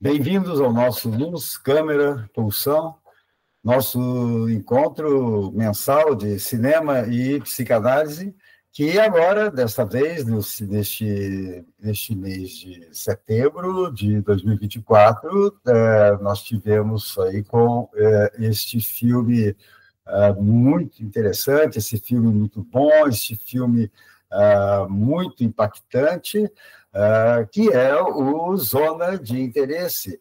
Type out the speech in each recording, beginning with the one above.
Bem-vindos ao nosso Luz, Câmera, Pulsão, nosso encontro mensal de cinema e psicanálise, que agora, desta vez, neste mês de setembro de 2024, nós tivemos aí com este filme muito interessante, esse filme muito bom, esse filme muito impactante, que é o Zona de Interesse,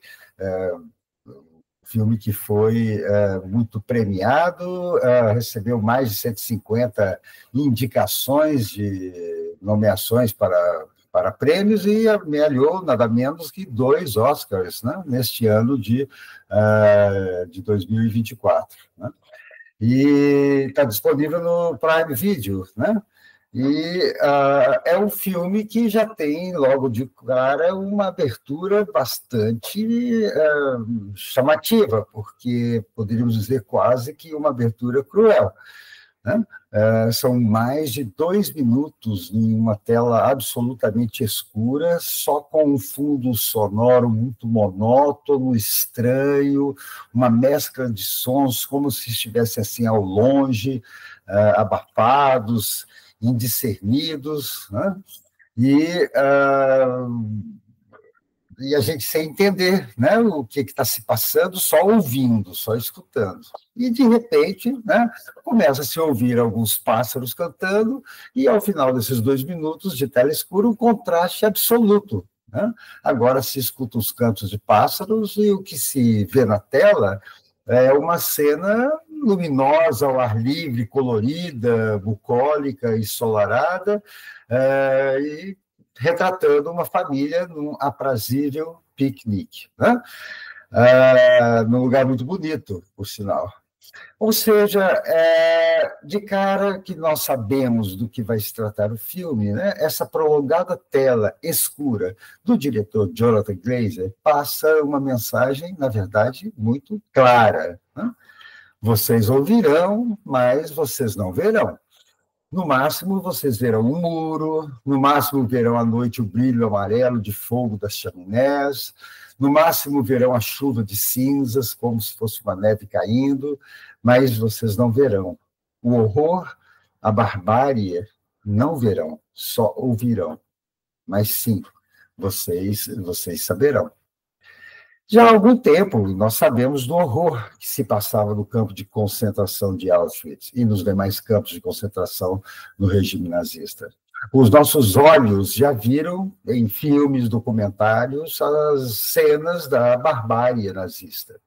filme que foi muito premiado, recebeu mais de 150 indicações de nomeações para prêmios e amealhou nada menos que 2 Oscars, né, neste ano de 2024. Né? E está disponível no Prime Video, né? E é um filme que já tem, logo de cara, uma abertura bastante chamativa, porque poderíamos dizer quase que uma abertura cruel. Né? São mais de 2 minutos em uma tela absolutamente escura, só com um fundo sonoro muito monótono, estranho, uma mescla de sons como se estivesse assim ao longe, abafados, indiscernidos, né? E a gente sem entender, né, o que está se passando, só ouvindo, só escutando. E, de repente, né, começa a se ouvir alguns pássaros cantando, e, ao final desses 2 minutos de tela escura, um contraste absoluto. Né? Agora se escuta os cantos de pássaros, e o que se vê na tela é uma cena luminosa, ao ar livre, colorida, bucólica, ensolarada, e retratando uma família num aprazível piquenique, né? Num lugar muito bonito, por sinal. Ou seja, de cara que nós sabemos do que vai se tratar o filme, né? Essa prolongada tela escura do diretor Jonathan Glazer passa uma mensagem, na verdade, muito clara. Né? Vocês ouvirão, mas vocês não verão. No máximo, vocês verão um muro, no máximo verão à noite o brilho amarelo de fogo das chaminés, no máximo verão a chuva de cinzas, como se fosse uma neve caindo, mas vocês não verão. O horror, a barbárie, não verão, só ouvirão. Mas sim, vocês saberão. Já há algum tempo, nós sabemos do horror que se passava no campo de concentração de Auschwitz e nos demais campos de concentração no regime nazista. Os nossos olhos já viram, em filmes, documentários, as cenas da barbárie nazista.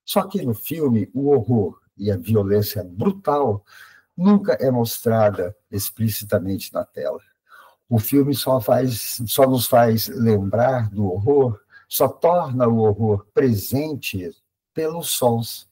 Só que no filme, o horror e a violência brutal nunca é mostrada explicitamente na tela. O filme só nos faz lembrar do horror, só torna o horror presente pelos sons.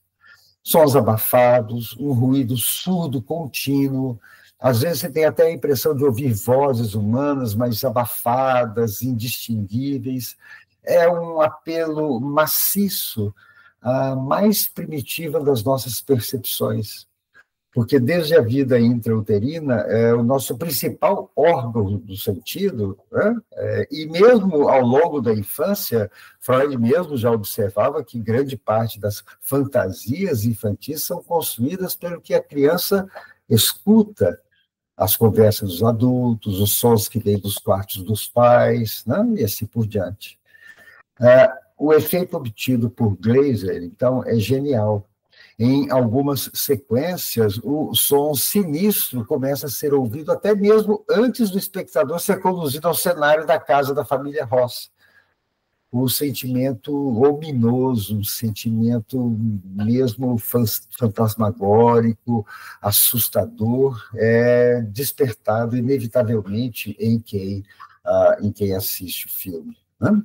Sons abafados, um ruído surdo contínuo. Às vezes você tem até a impressão de ouvir vozes humanas, mas abafadas, indistinguíveis. É um apelo maciço à mais primitiva das nossas percepções. Porque desde a vida intrauterina é o nosso principal órgão do sentido, né? E mesmo ao longo da infância, Freud mesmo já observava que grande parte das fantasias infantis são construídas pelo que a criança escuta, as conversas dos adultos, os sons que vêm dos quartos dos pais, né? E assim por diante. O efeito obtido por Glazer, então, é genial. Em algumas sequências, o som sinistro começa a ser ouvido até mesmo antes do espectador ser conduzido ao cenário da casa da família Ross. O sentimento ominoso, o sentimento mesmo fantasmagórico, assustador, é despertado inevitavelmente em quem assiste o filme. Né?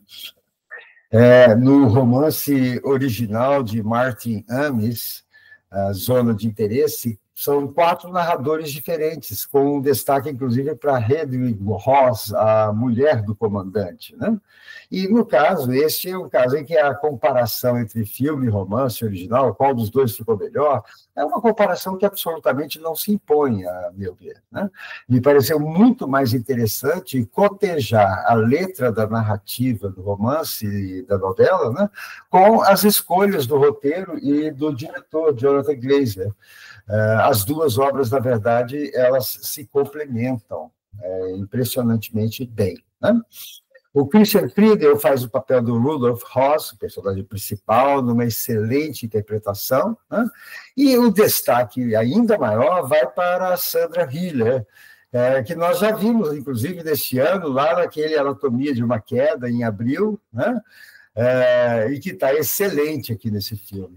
No romance original de Martin Amis, a Zona de Interesse, São 4 narradores diferentes, com um destaque, inclusive, para Hedwig Ross, a mulher do comandante, né? E, no caso, este é um caso em que a comparação entre filme e romance original, qual dos dois ficou melhor, é uma comparação que absolutamente não se impõe, a meu ver, né? Me pareceu muito mais interessante cotejar a letra da narrativa do romance e da novela, né, com as escolhas do roteiro e do diretor, Jonathan Glazer. As duas obras, na verdade, elas se complementam impressionantemente bem, né? O Christian Friedel faz o papel do Rudolf Hoss, o personagem principal, numa excelente interpretação, né? E o destaque ainda maior vai para a Sandra Hüller, que nós já vimos, inclusive, neste ano, lá naquele Anatomia de uma Queda, em abril, né? E que está excelente aqui nesse filme.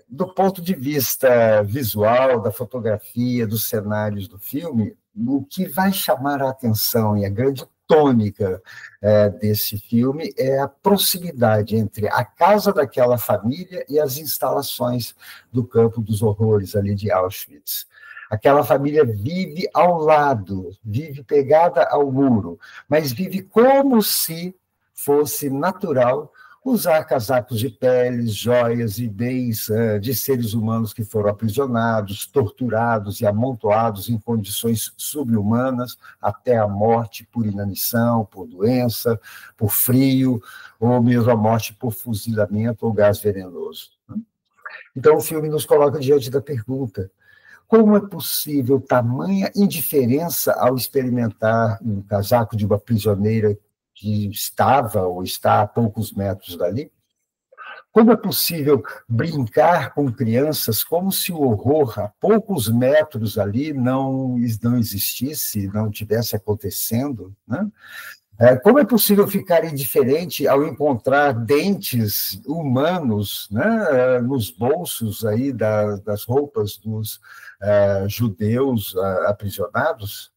Do ponto de vista visual, da fotografia, dos cenários do filme, o que vai chamar a atenção e a grande tônica desse filme é a proximidade entre a casa daquela família e as instalações do Campo dos Horrores, ali de Auschwitz. Aquela família vive ao lado, vive pegada ao muro, mas vive como se fosse natural usar casacos de peles, joias e bens de seres humanos que foram aprisionados, torturados e amontoados em condições subhumanas até a morte por inanição, por doença, por frio, ou mesmo a morte por fuzilamento ou gás venenoso. Então, o filme nos coloca diante da pergunta: como é possível tamanha indiferença ao experimentar um casaco de uma prisioneira que estava ou está a poucos metros dali? Como é possível brincar com crianças como se o horror a poucos metros ali não existisse, não tivesse acontecendo, né? Como é possível ficar indiferente ao encontrar dentes humanos, né, nos bolsos aí das roupas dos judeus aprisionados?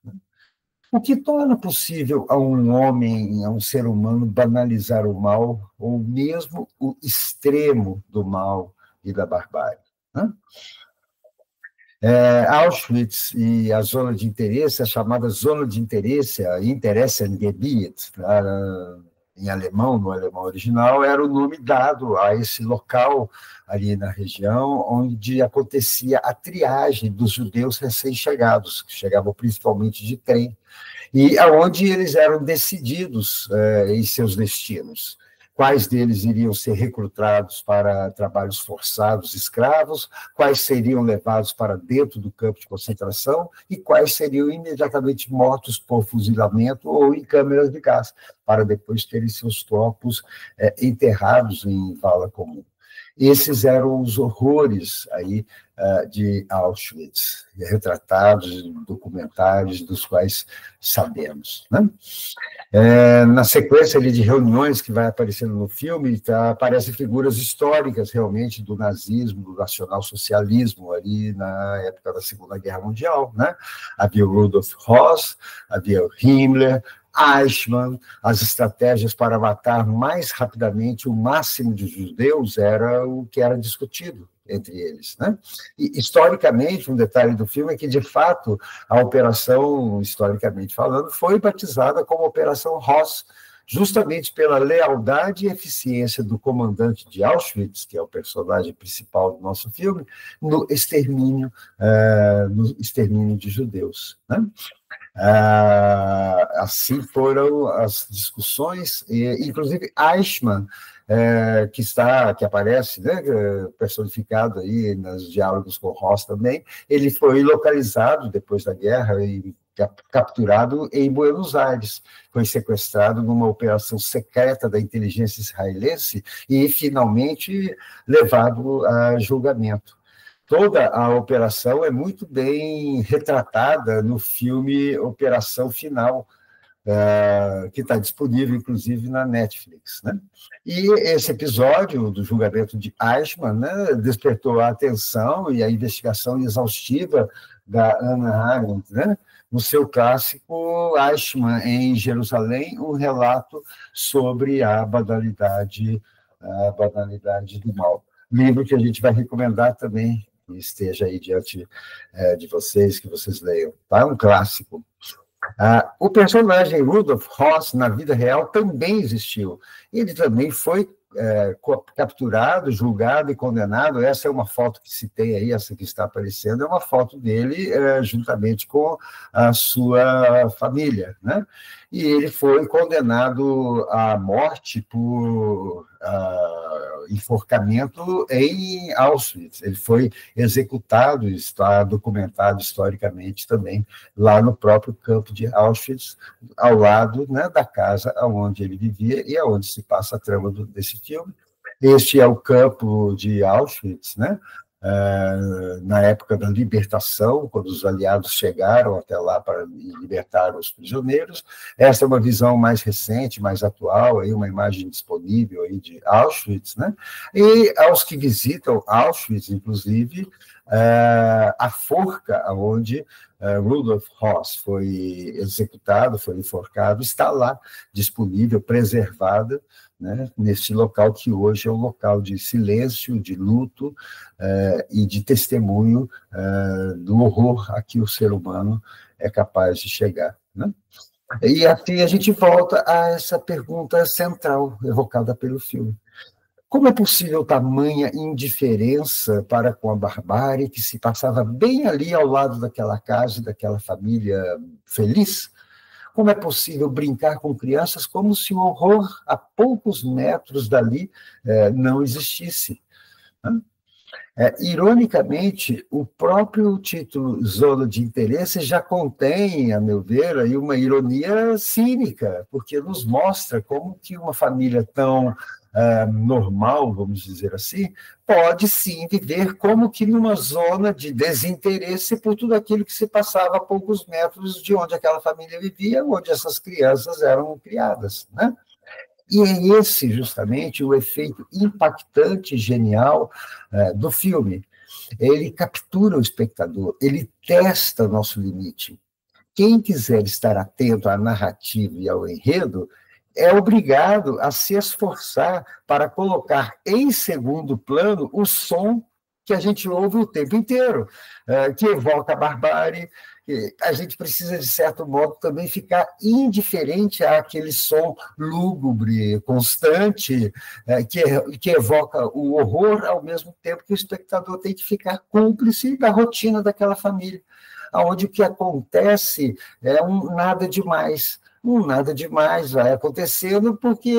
O que torna possível a um homem, a um ser humano, banalizar o mal, ou mesmo o extremo do mal e da barbárie, né? Auschwitz e a zona de interesse, a chamada zona de interesse, a Interessengebiet, em alemão, no alemão original, era o nome dado a esse local ali na região onde acontecia a triagem dos judeus recém-chegados, que chegavam principalmente de trem, e aonde eles eram decididos em seus destinos. Quais deles iriam ser recrutados para trabalhos forçados, escravos, quais seriam levados para dentro do campo de concentração e quais seriam imediatamente mortos por fuzilamento ou em câmeras de gás, para depois terem seus corpos enterrados em vala comum. Esses eram os horrores aí de Auschwitz, retratados em documentários dos quais sabemos, né? Na sequência ali de reuniões que vai aparecendo no filme, aparecem figuras históricas realmente do nazismo, do nacionalsocialismo ali na época da Segunda Guerra Mundial, né? Havia o Rudolf Hoss, havia o Himmler, Eichmann. As estratégias para matar mais rapidamente o máximo de judeus era o que era discutido entre eles, né? E, historicamente, um detalhe do filme é que, de fato, a operação, historicamente falando, foi batizada como Operação Hoss, justamente pela lealdade e eficiência do comandante de Auschwitz, que é o personagem principal do nosso filme, no extermínio de judeus, né? Assim foram as discussões, e, inclusive Eichmann, que aparece, né, personificado aí nos diálogos com Ross também, ele foi localizado depois da guerra e capturado em Buenos Aires, foi sequestrado numa operação secreta da inteligência israelense e finalmente levado a julgamento. Toda a operação é muito bem retratada no filme Operação Final, que está disponível, inclusive, na Netflix, né? E esse episódio do julgamento de Eichmann, né, despertou a atenção e a investigação exaustiva da Hannah Arendt, né, no seu clássico Eichmann em Jerusalém, um relato sobre a banalidade do mal. Livro que a gente vai recomendar também que esteja aí diante de vocês, que vocês leiam. Tá? É um clássico. O personagem Rudolf Höss, na vida real, também existiu. Ele também foi capturado, julgado e condenado. Essa é uma foto que se tem aí, essa que está aparecendo, é uma foto dele juntamente com a sua família, né? E ele foi condenado à morte por enforcamento em Auschwitz. Ele foi executado, está documentado historicamente também, lá no próprio campo de Auschwitz, ao lado, né, da casa onde ele vivia e aonde se passa a trama desse filme. Este é o campo de Auschwitz, né? Na época da libertação, quando os aliados chegaram até lá para libertar os prisioneiros. Essa é uma visão mais recente, mais atual, aí uma imagem disponível aí de Auschwitz, né? E aos que visitam Auschwitz, inclusive, a forca onde Rudolf Höss foi executado, foi enforcado, está lá, disponível, preservada, né, neste local que hoje é um local de silêncio, de luto e de testemunho do horror a que o ser humano é capaz de chegar. Né? E assim a gente volta a essa pergunta central evocada pelo filme. Como é possível tamanha indiferença para com a barbárie que se passava bem ali ao lado daquela casa e daquela família feliz? Como é possível brincar com crianças como se o horror a poucos metros dali não existisse? Ironicamente, o próprio título Zona de Interesse já contém, a meu ver, aí uma ironia cínica, porque nos mostra como que uma família tão normal, vamos dizer assim, pode sim viver como que numa zona de desinteresse por tudo aquilo que se passava a poucos metros de onde aquela família vivia, onde essas crianças eram criadas, né? E é esse, justamente, o efeito impactante e genial do filme. Ele captura o espectador, ele testa nosso limite. Quem quiser estar atento à narrativa e ao enredo é obrigado a se esforçar para colocar em segundo plano o som que a gente ouve o tempo inteiro, que evoca a barbárie. A gente precisa, de certo modo, também ficar indiferente àquele som lúgubre, constante, que evoca o horror, ao mesmo tempo que o espectador tem que ficar cúmplice da rotina daquela família, onde o que acontece é um nada demais. Nada demais vai acontecendo porque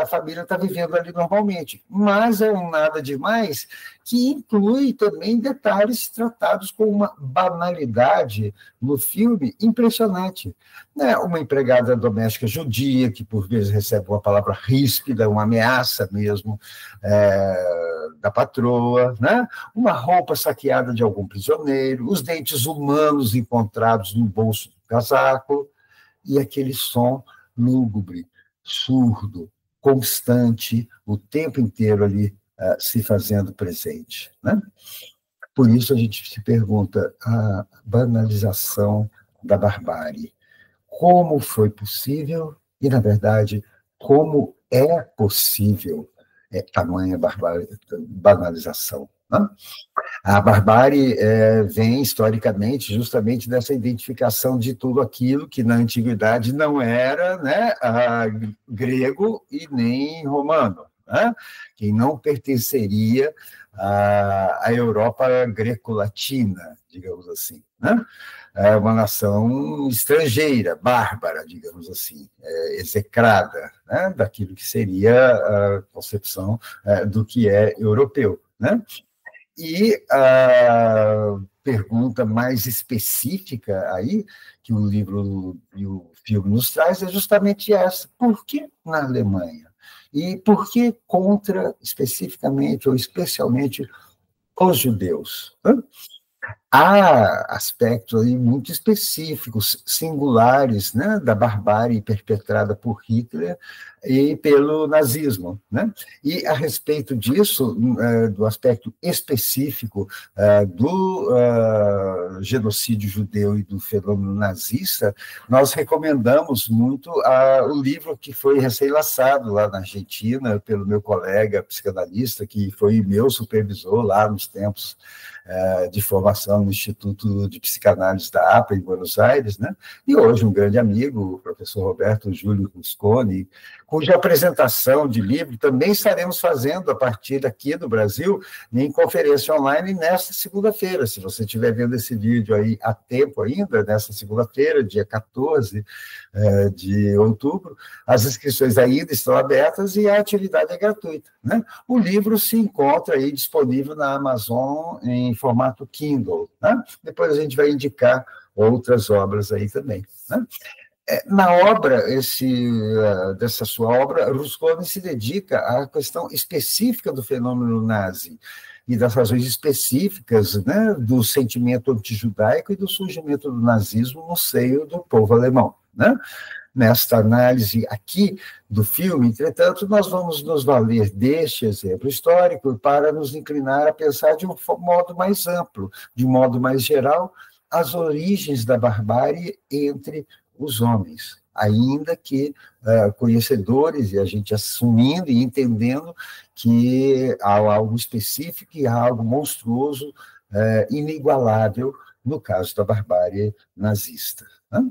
a família está vivendo ali normalmente, mas é um nada demais que inclui também detalhes tratados com uma banalidade no filme impressionante. Né? Uma empregada doméstica judia, que por vezes recebe uma palavra ríspida, uma ameaça mesmo da patroa, né? Uma roupa saqueada de algum prisioneiro, os dentes humanos encontrados no bolso do casaco, e aquele som lúgubre, surdo, constante, o tempo inteiro ali se fazendo presente. Né? Por isso a gente se pergunta a banalização da barbárie. Como foi possível e, na verdade, como é possível tamanha banalização? Né? A barbárie vem, historicamente, justamente dessa identificação de tudo aquilo que, na antiguidade, não era, né, grego e nem romano, né? Que não pertenceria à Europa greco-latina, digamos assim. Né? É uma nação estrangeira, bárbara, digamos assim, execrada, né, daquilo que seria a concepção do que é europeu. Né? E a pergunta mais específica aí, que o livro e o filme nos traz, é justamente essa. Por que na Alemanha? E por que contra, especificamente, ou especialmente, os judeus? há aspectos aí muito específicos, singulares, né, da barbárie perpetrada por Hitler e pelo nazismo, né? E a respeito disso, do aspecto específico do genocídio judeu e do fenômeno nazista, nós recomendamos muito o livro que foi recém-lançado lá na Argentina pelo meu colega psicanalista, que foi meu supervisor lá nos tempos de formação no Instituto de Psicanálise da APA, em Buenos Aires, né? E hoje um grande amigo, o professor Roberto Júlio Rusconi, cuja apresentação de livro também estaremos fazendo a partir daqui do Brasil, em conferência online nesta segunda-feira. Se você estiver vendo esse vídeo aí a tempo ainda, nesta segunda-feira, dia 14 de outubro, as inscrições ainda estão abertas e a atividade é gratuita, né? O livro se encontra aí disponível na Amazon em formato Kindle, né? Depois a gente vai indicar outras obras aí também, né? Na obra, dessa sua obra, Rusconi se dedica à questão específica do fenômeno nazi e das razões específicas, né, do sentimento antijudaico e do surgimento do nazismo no seio do povo alemão, né? Nesta análise aqui do filme, entretanto, nós vamos nos valer deste exemplo histórico para nos inclinar a pensar de um modo mais amplo, de um modo mais geral, as origens da barbárie entre os homens, ainda que conhecedores, e a gente assumindo e entendendo que há algo específico e há algo monstruoso, inigualável, no caso da barbárie nazista, né?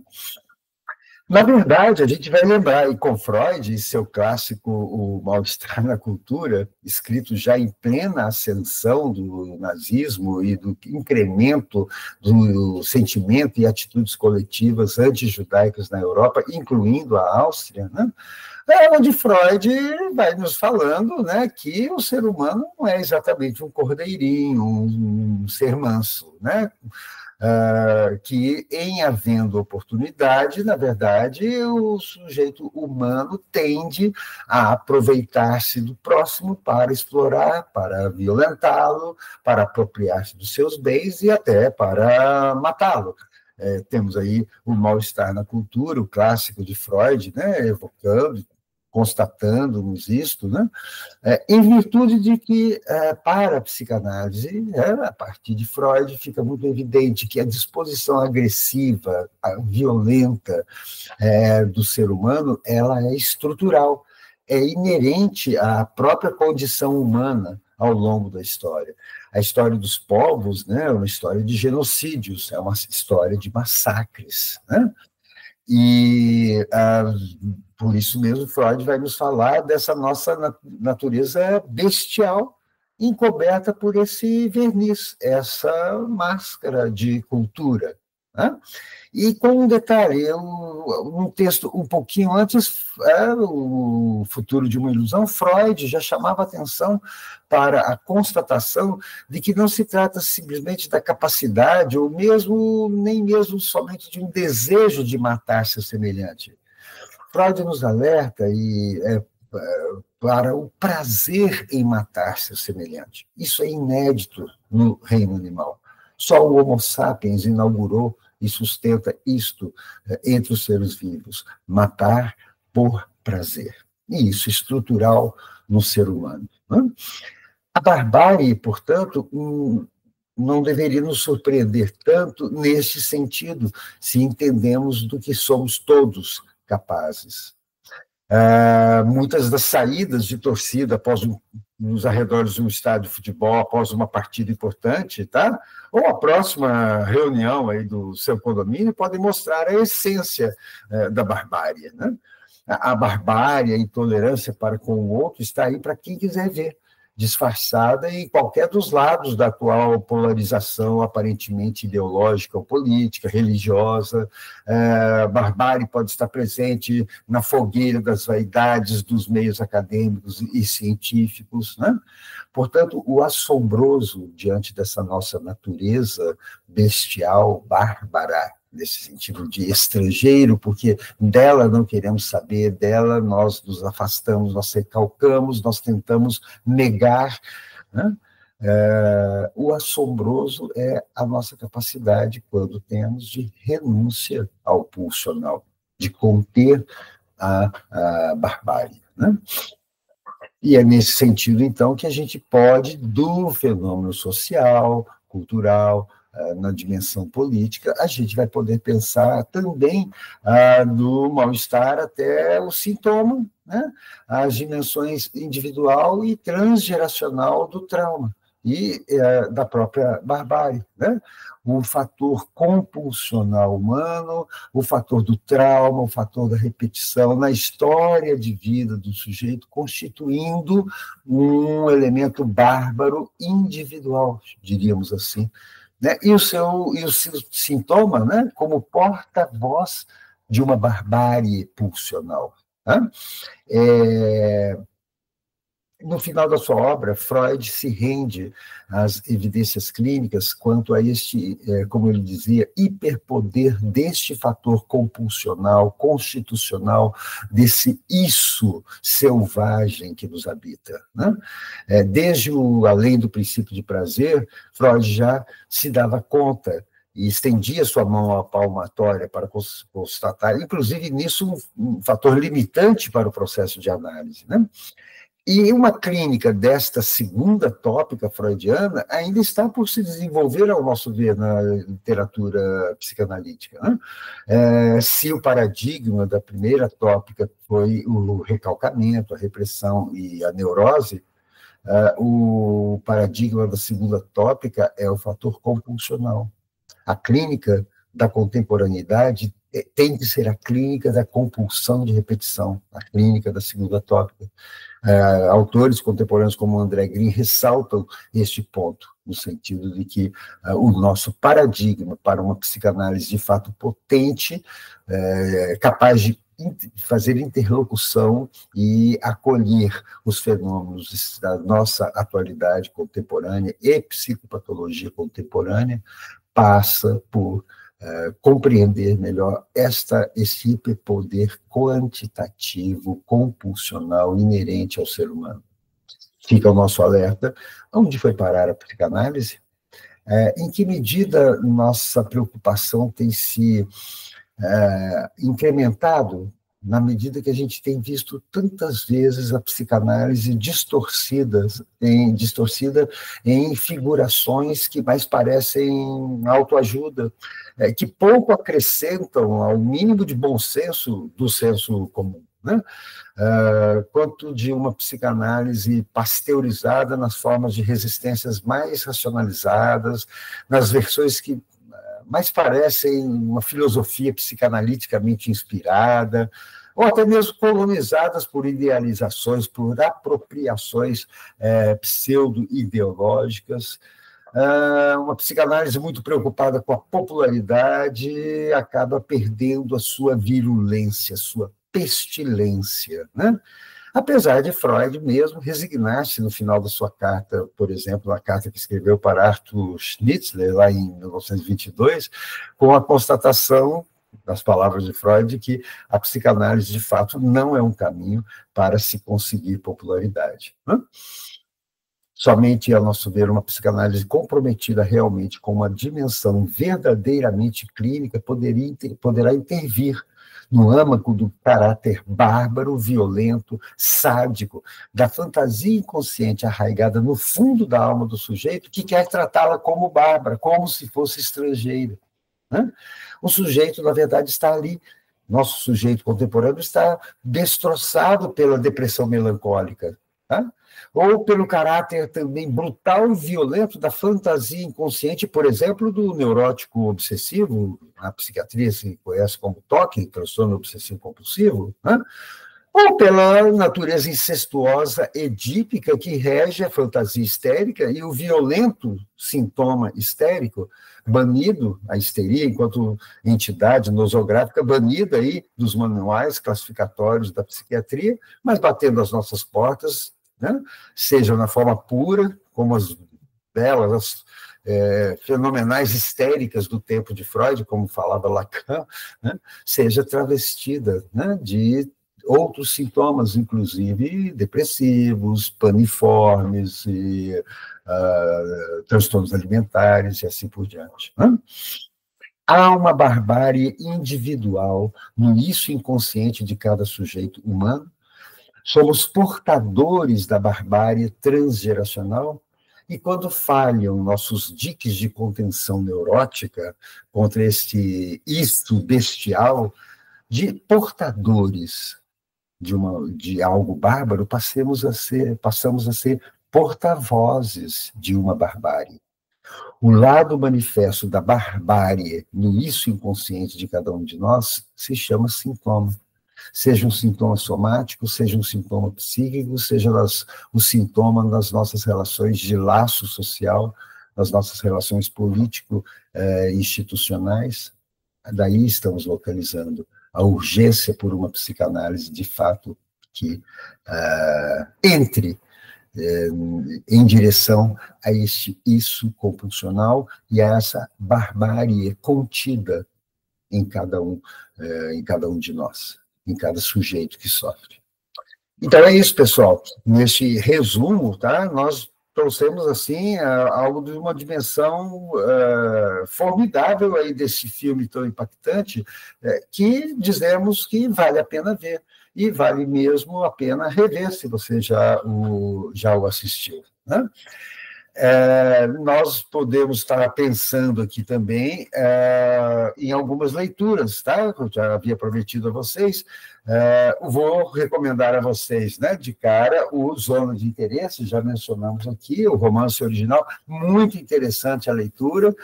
Na verdade, a gente vai lembrar, e com Freud, e seu clássico O Mal-Estar na Cultura, escrito já em plena ascensão do nazismo e do incremento do sentimento e atitudes coletivas antijudaicas na Europa, incluindo a Áustria, né? Onde Freud vai nos falando, né, que o ser humano não é exatamente um cordeirinho, um ser manso, né? Que, em havendo oportunidade, na verdade, o sujeito humano tende a aproveitar-se do próximo para explorar, para violentá-lo, para apropriar-se dos seus bens e até para matá-lo. Temos aí o Mal-Estar na Cultura, o clássico de Freud, né, evocando, constatando-nos isto, né? Em virtude de que, para a psicanálise, a partir de Freud, fica muito evidente que a disposição agressiva, violenta do ser humano, ela é estrutural, é inerente à própria condição humana ao longo da história. A história dos povos, né, é uma história de genocídios, é uma história de massacres, né? E por isso mesmo Freud vai nos falar dessa nossa natureza bestial encoberta por esse verniz, essa máscara de cultura, né? E com um detalhe, um texto um pouquinho antes, O Futuro de uma Ilusão, Freud já chamava atenção para a constatação de que não se trata simplesmente da capacidade, ou mesmo, nem mesmo somente de um desejo de matar seu semelhante. Freud nos alerta para o prazer em matar seu semelhante. Isso é inédito no reino animal. Só o Homo sapiens inaugurou e sustenta isto entre os seres vivos, matar por prazer. E isso é estrutural no ser humano, né? A barbárie, portanto, não deveria nos surpreender tanto neste sentido, se entendemos do que somos todos capazes. Muitas das saídas de torcida nos arredores de um estádio de futebol, após uma partida importante, tá? Ou a próxima reunião aí do seu condomínio, podem mostrar a essência da barbárie, né? A barbárie, a intolerância para com o outro está aí para quem quiser ver, disfarçada em qualquer dos lados da atual polarização aparentemente ideológica ou política, religiosa. A barbárie pode estar presente na fogueira das vaidades dos meios acadêmicos e científicos, né? Portanto, o assombroso diante dessa nossa natureza bestial, bárbara, nesse sentido de estrangeiro, porque dela não queremos saber, dela nós nos afastamos, nós recalcamos, nós tentamos negar, né? O assombroso é a nossa capacidade, quando temos, de renúncia ao pulsional, de conter a barbárie, né? E é nesse sentido, então, que a gente pode, do fenômeno social, cultural, na dimensão política, a gente vai poder pensar também do mal-estar até o sintoma, né? As dimensões individual e transgeracional do trauma e da própria barbárie, né? O fator compulsional humano, o fator do trauma, o fator da repetição na história de vida do sujeito, constituindo um elemento bárbaro individual, diríamos assim, né? E o seu sintoma, né? Como porta-voz de uma barbárie pulsional, né? No final da sua obra, Freud se rende às evidências clínicas quanto a este, como ele dizia, hiperpoder deste fator compulsional, constitucional, desse isso selvagem que nos habita, né? Desde o além do princípio de prazer, Freud já se dava conta e estendia sua mão à palmatória para constatar, inclusive nisso um fator limitante para o processo de análise, né? E uma clínica desta segunda tópica freudiana ainda está por se desenvolver, ao nosso ver, na literatura psicanalítica, né? Se o paradigma da primeira tópica foi o recalcamento, a repressão e a neurose, o paradigma da segunda tópica é o fator compulsional. A clínica da contemporaneidade tem que ser a clínica da compulsão de repetição, a clínica da segunda tópica. Autores contemporâneos como André Green ressaltam este ponto, no sentido de que o nosso paradigma para uma psicanálise de fato potente, capaz de fazer interlocução e acolher os fenômenos da nossa atualidade contemporânea e psicopatologia contemporânea, passa por compreender melhor esse hiperpoder quantitativo, compulsional, inerente ao ser humano. Fica o nosso alerta. Onde foi parar a psicanálise? Em que medida nossa preocupação tem se incrementado na medida que a gente tem visto tantas vezes a psicanálise distorcida em figurações que mais parecem autoajuda, que pouco acrescentam ao mínimo de bom senso do senso comum, né? Quanto de uma psicanálise pasteurizada nas formas de resistências mais racionalizadas, nas versões que mais parecem uma filosofia psicanaliticamente inspirada, ou até mesmo colonizadas por idealizações, por apropriações pseudo-ideológicas. Uma psicanálise muito preocupada com a popularidade acaba perdendo a sua virulência, a sua pestilência, né? Apesar de Freud mesmo resignar-se no final da sua carta, por exemplo, a carta que escreveu para Arthur Schnitzler, lá em 1922, com a constatação, das palavras de Freud, de que a psicanálise, de fato, não é um caminho para se conseguir popularidade, né? Somente, a nosso ver, uma psicanálise comprometida realmente com uma dimensão verdadeiramente clínica poderá intervir no âmago do caráter bárbaro, violento, sádico, da fantasia inconsciente arraigada no fundo da alma do sujeito, que quer tratá-la como bárbara, como se fosse estrangeira, né? O sujeito, na verdade, está ali, nosso sujeito contemporâneo está destroçado pela depressão melancólica, né? Ou pelo caráter também brutal e violento da fantasia inconsciente, por exemplo, do neurótico obsessivo, a psiquiatria se conhece como TOC, transtorno obsessivo-compulsivo, né? Ou pela natureza incestuosa edípica que rege a fantasia histérica e o violento sintoma histérico, banido, a histeria enquanto entidade nosográfica, banida aí dos manuais classificatórios da psiquiatria, mas batendo às nossas portas, né? Seja na forma pura, como as belas, fenomenais histéricas do tempo de Freud, como falava Lacan, né? Seja travestida, né? De outros sintomas, inclusive depressivos, paniformes, e transtornos alimentares e assim por diante. Né? Há uma barbárie individual no isso inconsciente de cada sujeito humano. Somos portadores da barbárie transgeracional, e quando falham nossos diques de contenção neurótica contra este isto bestial, de portadores de algo bárbaro, passamos a ser porta-vozes de uma barbárie. O lado manifesto da barbárie no isso inconsciente de cada um de nós se chama sintoma. Seja um sintoma somático, seja um sintoma psíquico, seja o sintoma nas nossas relações de laço social, nas nossas relações político-institucionais. Daí estamos localizando a urgência por uma psicanálise, de fato, que entre em direção a isso compulsional e a essa barbárie contida em cada um de nós, em cada sujeito que sofre. Então é isso, pessoal. Neste resumo, tá? Nós trouxemos assim algo de uma dimensão formidável aí desse filme tão impactante, que dizemos que vale a pena ver, e vale mesmo a pena rever se você já o assistiu, né? Nós podemos estar pensando aqui também em algumas leituras, tá? Eu já havia prometido a vocês. Vou recomendar a vocês, né, de cara, o Zona de Interesse, já mencionamos aqui, o romance original, muito interessante a leitura,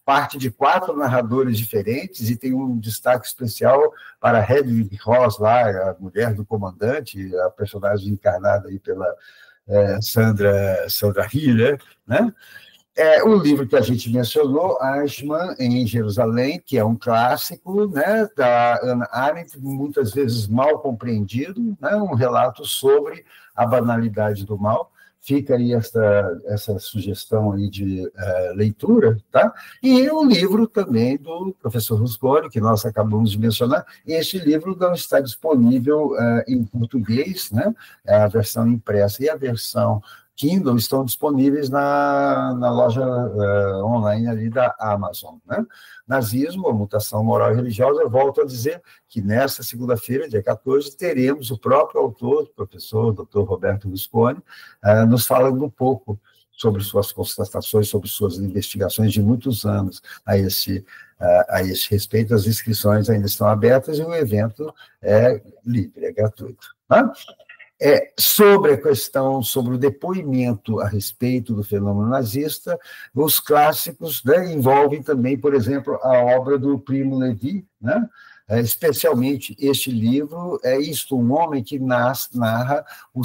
parte de 4 narradores diferentes, e tem um destaque especial para Hedwig Ross, lá, a mulher do comandante, a personagem encarnada aí pela Sandra Hiller, né? O livro que a gente mencionou, Eichmann em Jerusalém, que é um clássico, né, da Hannah Arendt, muitas vezes mal compreendido, né, um relato sobre a banalidade do mal. Fica aí essa sugestão aí de leitura, tá? E o livro também do professor Rusconi, que nós acabamos de mencionar. Este livro não está disponível em português, né? A versão impressa e a versão Kindle estão disponíveis na loja online ali da Amazon, né? Nazismo, a mutação moral e religiosa. Eu volto a dizer que nesta segunda-feira, dia 14, teremos o próprio autor, o professor Dr. Roberto Rusconi, nos falando um pouco sobre suas constatações, sobre suas investigações de muitos anos a esse respeito. As inscrições ainda estão abertas e o evento é livre, é gratuito, tá? Sobre a questão, sobre o depoimento a respeito do fenômeno nazista, os clássicos, né, envolvem também, por exemplo, a obra do Primo Levi, né? Especialmente este livro, isto, um homem que narra a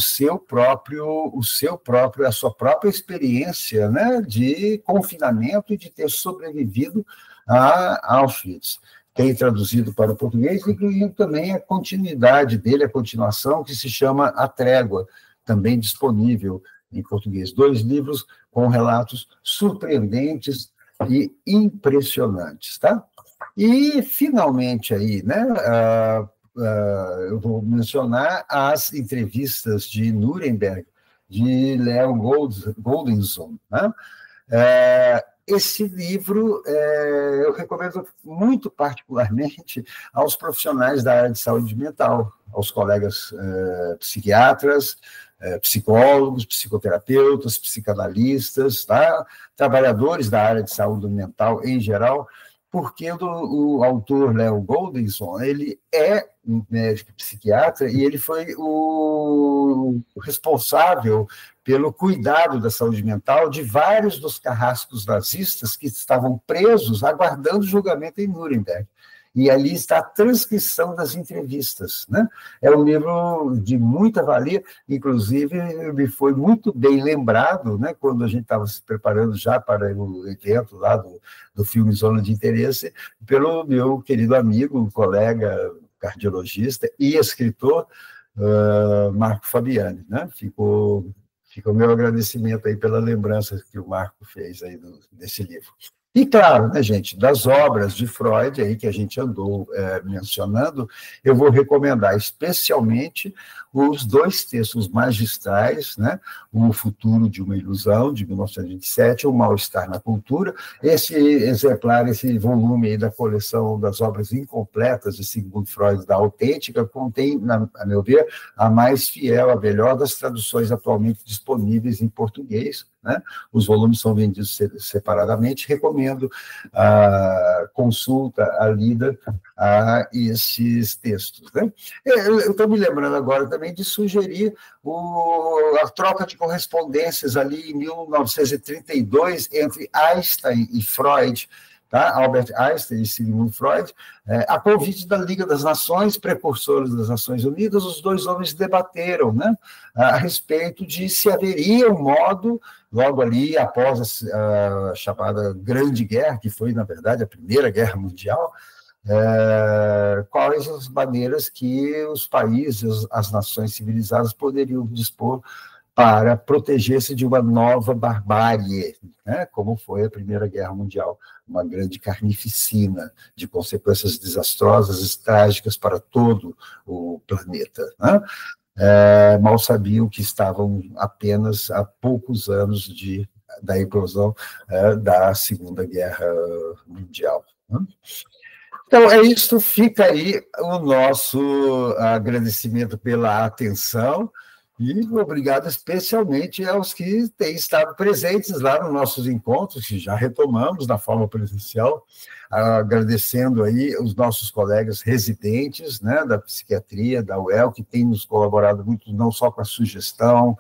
sua própria experiência, né, de confinamento e de ter sobrevivido a Auschwitz. Tem traduzido para o português, incluindo também a continuidade dele, a continuação, que se chama A Trégua, também disponível em português. 2 livros com relatos surpreendentes e impressionantes, tá? E, finalmente, aí, né, eu vou mencionar as entrevistas de Nuremberg, de Leon Goldenson, né? Esse livro eu recomendo muito particularmente aos profissionais da área de saúde mental, aos colegas psiquiatras, psicólogos, psicoterapeutas, psicanalistas, tá? Trabalhadores da área de saúde mental em geral, porque o autor Léo Goldenson, ele é um médico psiquiatra e ele foi o responsável pelo cuidado da saúde mental de vários dos carrascos nazistas que estavam presos, aguardando julgamento em Nuremberg. E ali está a transcrição das entrevistas, né? É um livro de muita valia, inclusive me foi muito bem lembrado, né, quando a gente estava se preparando já para o evento lá do filme Zona de Interesse, pelo meu querido amigo, colega cardiologista e escritor, Marco Fabiani, né? Fica o meu agradecimento aí pela lembrança que o Marco fez aí desse livro. E, claro, né, gente, das obras de Freud, aí que a gente andou mencionando, eu vou recomendar especialmente os dois textos magistrais, né, O Futuro de uma Ilusão, de 1927, O Mal-Estar na Cultura, esse exemplar, esse volume aí da coleção das obras incompletas de Sigmund Freud, da Autêntica, contém, a meu ver, a mais fiel, a melhor das traduções atualmente disponíveis em português, né? Os volumes são vendidos separadamente. Recomendo a consulta, a lida a esses textos. Né? Eu estou me lembrando agora também de sugerir a troca de correspondências ali em 1932 entre Einstein e Freud, tá? Albert Einstein e Sigmund Freud, a convite da Liga das Nações, precursores das Nações Unidas, os dois homens debateram, né, a respeito de se haveria um modo, logo ali após a chamada Grande Guerra, que foi, na verdade, a Primeira Guerra Mundial, quais as maneiras que os países, as nações civilizadas poderiam dispor para proteger-se de uma nova barbárie, né, como foi a Primeira Guerra Mundial, uma grande carnificina de consequências desastrosas e trágicas para todo o planeta. Né? Mal sabiam que estavam apenas há poucos anos da eclosão da Segunda Guerra Mundial. Né? Então, é isso, fica aí o nosso agradecimento pela atenção e obrigado especialmente aos que têm estado presentes lá nos nossos encontros, que já retomamos na forma presencial, agradecendo aí os nossos colegas residentes, né, da psiquiatria, da UEL, que têm nos colaborado muito, não só com a sugestão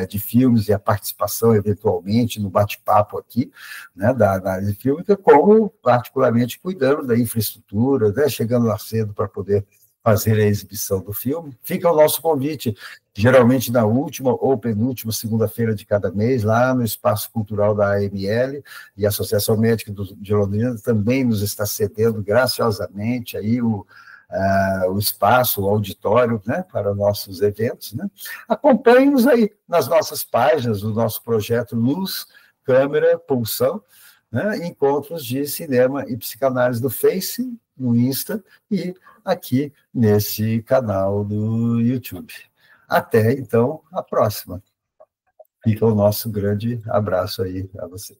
de filmes e a participação, eventualmente, no bate-papo aqui, né, da análise fílmica, como, particularmente, cuidando da infraestrutura, né, chegando lá cedo para poder fazer a exibição do filme. Fica o nosso convite, geralmente na última ou penúltima segunda-feira de cada mês, lá no Espaço Cultural da AML, e a Associação Médica de Londrina também nos está cedendo graciosamente aí o espaço, o auditório, né, para nossos eventos. Né? Acompanhe-nos aí nas nossas páginas do nosso projeto Luz, Câmera, Pulsão, né, encontros de cinema e psicanálise no Face, no Insta e aqui nesse canal do YouTube. Até, então, a próxima. Fica o nosso grande abraço aí a você.